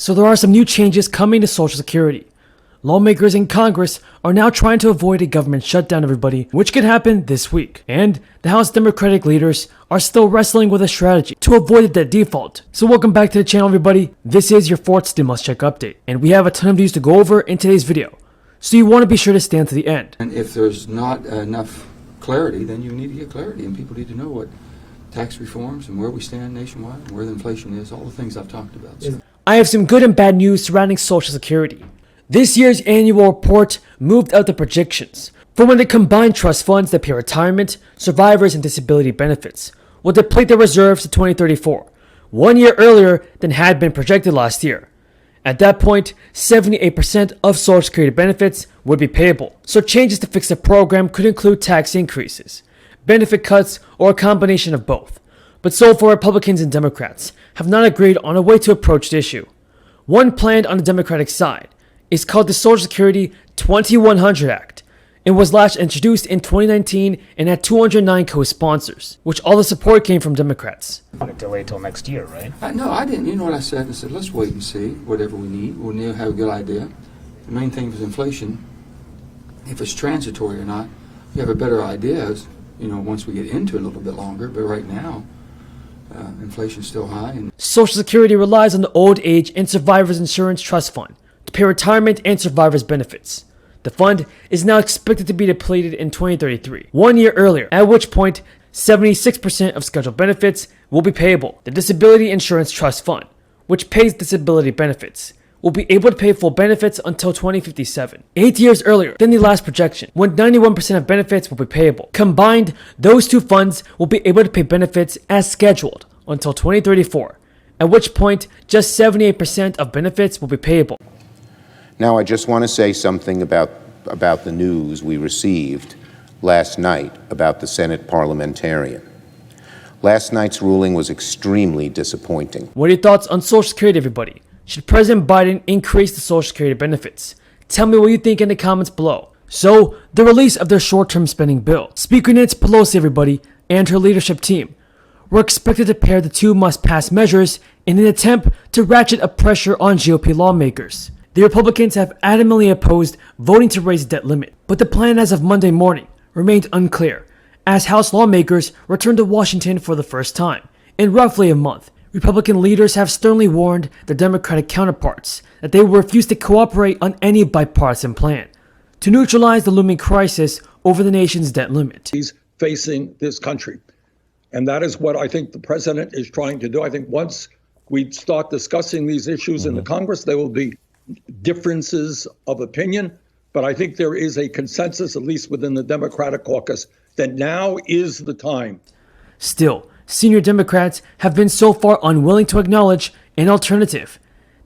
So there are some new changes coming to Social Security. Lawmakers in Congress are now trying to avoid a government shutdown, everybody, which could happen this week. And the House Democratic leaders are still wrestling with a strategy to avoid a debt default. So welcome back to the channel, everybody. This is your fourth stimulus check update, and we have a ton of news to go over in today's video. So you want to be sure to stay until the end. And if there's not enough clarity, then you need to get clarity, and people need to know what tax reforms and where we stand nationwide, and where the inflation is, all the things I've talked about. So. I have some good and bad news surrounding Social Security. This year's annual report moved out the projections for when the combined trust funds that pay retirement, survivors, and disability benefits will deplete their reserves to 2034, 1 year earlier than had been projected last year. At that point, 78% of Social Security benefits would be payable, so changes to fix the program could include tax increases, benefit cuts, or a combination of both. But so far, Republicans and Democrats have not agreed on a way to approach the issue. One planned on the Democratic side is called the Social Security 2100 Act. It was last introduced in 2019 and had 209 co-sponsors, which all the support came from Democrats. Delay till next year, right? No, I didn't. You know what I said? I said, let's wait and see whatever we need. We'll have a good idea. The main thing is inflation. If it's transitory or not, we have a better idea as, once we get into it a little bit longer. But right now, inflation's still high. And Social Security relies on the Old Age and Survivors Insurance Trust Fund to pay retirement and survivors benefits. The fund is now expected to be depleted in 2033, 1 year earlier, at which point 76% of scheduled benefits will be payable. The Disability Insurance Trust Fund, which pays disability benefits, will be able to pay full benefits until 2057, 8 years earlier than the last projection, when 91% of benefits will be payable. Combined, those two funds will be able to pay benefits as scheduled until 2034, at which point just 78% of benefits will be payable. Now, I just want to say something about the news we received last night about the Senate parliamentarian. Last night's ruling was extremely disappointing. What are your thoughts on Social Security, everybody? Should President Biden increase the Social Security benefits? Tell me what you think in the comments below. So, the release of their short-term spending bill. Speaker Yates Pelosi, everybody, and her leadership team were expected to pair the two must-pass measures in an attempt to ratchet up pressure on GOP lawmakers. The Republicans have adamantly opposed voting to raise the debt limit, but the plan as of Monday morning remained unclear as House lawmakers returned to Washington for the first time in roughly a month. Republican leaders have sternly warned their Democratic counterparts that they will refuse to cooperate on any bipartisan plan to neutralize the looming crisis over the nation's debt limit. He's facing this country, and that is what I think the president is trying to do. I think once we start discussing these issues in the Congress, there will be differences of opinion, but I think there is a consensus, at least within the Democratic caucus, that now is the time. Still, senior Democrats have been so far unwilling to acknowledge an alternative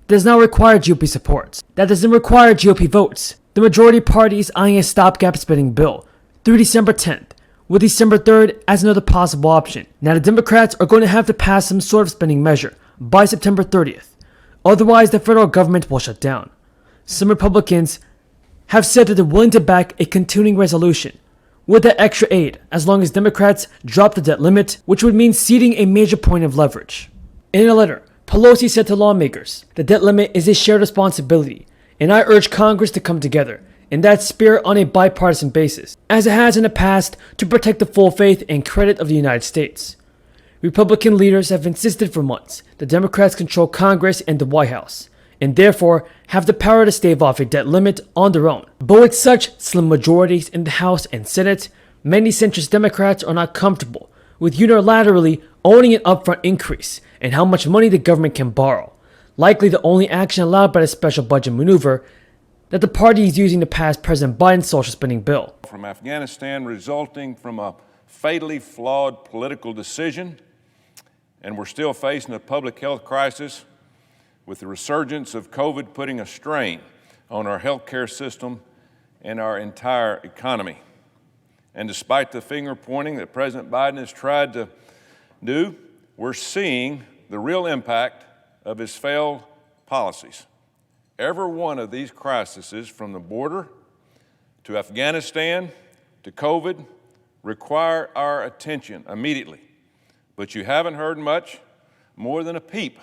that does not require GOP support, that doesn't require GOP votes. The majority party is eyeing a stopgap spending bill through December 10th, with December 3rd as another possible option. Now the Democrats are going to have to pass some sort of spending measure by September 30th. Otherwise, the federal government will shut down. Some Republicans have said that they're willing to back a continuing resolution with that extra aid as long as Democrats drop the debt limit, which would mean ceding a major point of leverage. In a letter, Pelosi said to lawmakers, "The debt limit is a shared responsibility, and I urge Congress to come together in that spirit on a bipartisan basis, as it has in the past, to protect the full faith and credit of the United States." Republican leaders have insisted for months that Democrats control Congress and the White House, and therefore have the power to stave off a debt limit on their own. But with such slim majorities in the House and Senate, many centrist Democrats are not comfortable with unilaterally owning an upfront increase in how much money the government can borrow, likely the only action allowed by the special budget maneuver that the party is using to pass President Biden's social spending bill. From Afghanistan resulting from a fatally flawed political decision, and we're still facing a public health crisis with the resurgence of COVID putting a strain on our healthcare system and our entire economy. And despite the finger pointing that President Biden has tried to do, we're seeing the real impact of his failed policies. Every one of these crises, from the border to Afghanistan to COVID, require our attention immediately. But you haven't heard much more than a peep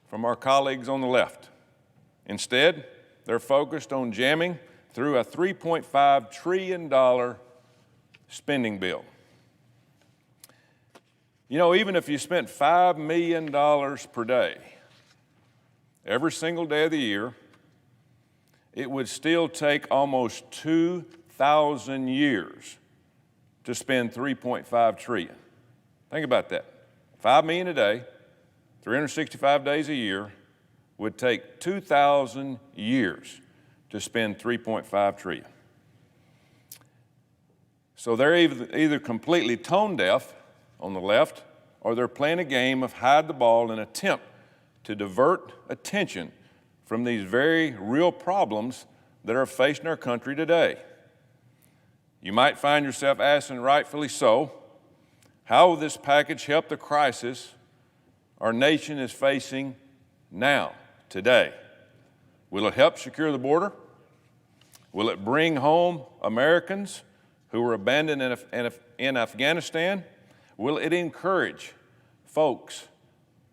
from our colleagues on the left. Instead, they're focused on jamming through a $3.5 trillion spending bill. You know, even if you spent $5 million per day, every single day of the year, it would still take almost 2,000 years to spend $3.5 trillion. Think about that. 5 million a day, 365 days a year, would take 2,000 years to spend $3.5 trillion. So they're either completely tone deaf on the left, or they're playing a game of hide the ball in an attempt to divert attention from these very real problems that are facing our country today. You might find yourself asking, rightfully so, how will this package help the crisis our nation is facing now, today? Will it help secure the border? Will it bring home Americans who were abandoned in Afghanistan? Will it encourage folks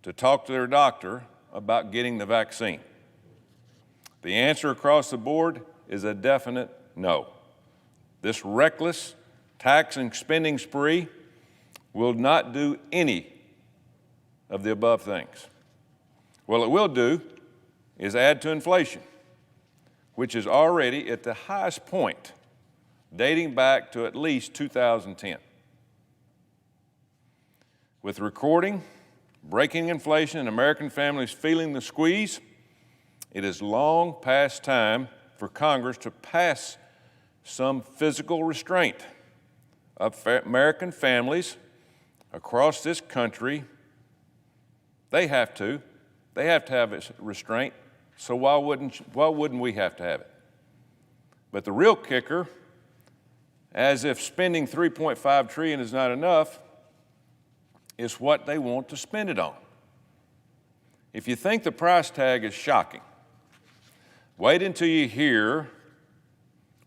to talk to their doctor about getting the vaccine? The answer across the board is a definite no. This reckless tax and spending spree will not do any of the above things. What it will do is add to inflation, which is already at the highest point dating back to at least 2010. With recording, breaking inflation and American families feeling the squeeze, it is long past time for Congress to pass some physical restraint of American families across this country. They have to have a restraint, so why wouldn't we have to have it? But the real kicker, as if spending $3.5 trillion is not enough, is what they want to spend it on. If you think the price tag is shocking, wait until you hear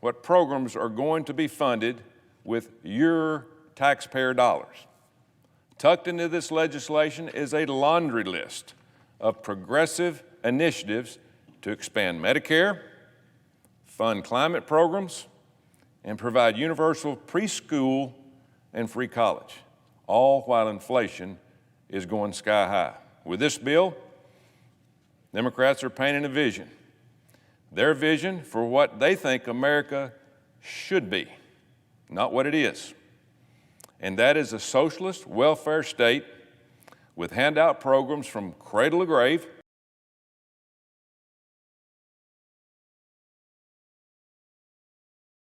what programs are going to be funded with your taxpayer dollars. Tucked into this legislation is a laundry list of progressive initiatives to expand Medicare, fund climate programs, and provide universal preschool and free college, all while inflation is going sky high. With this bill, Democrats are painting a vision. Their vision for what they think America should be, not what it is. And that is a socialist welfare state with handout programs from cradle to grave,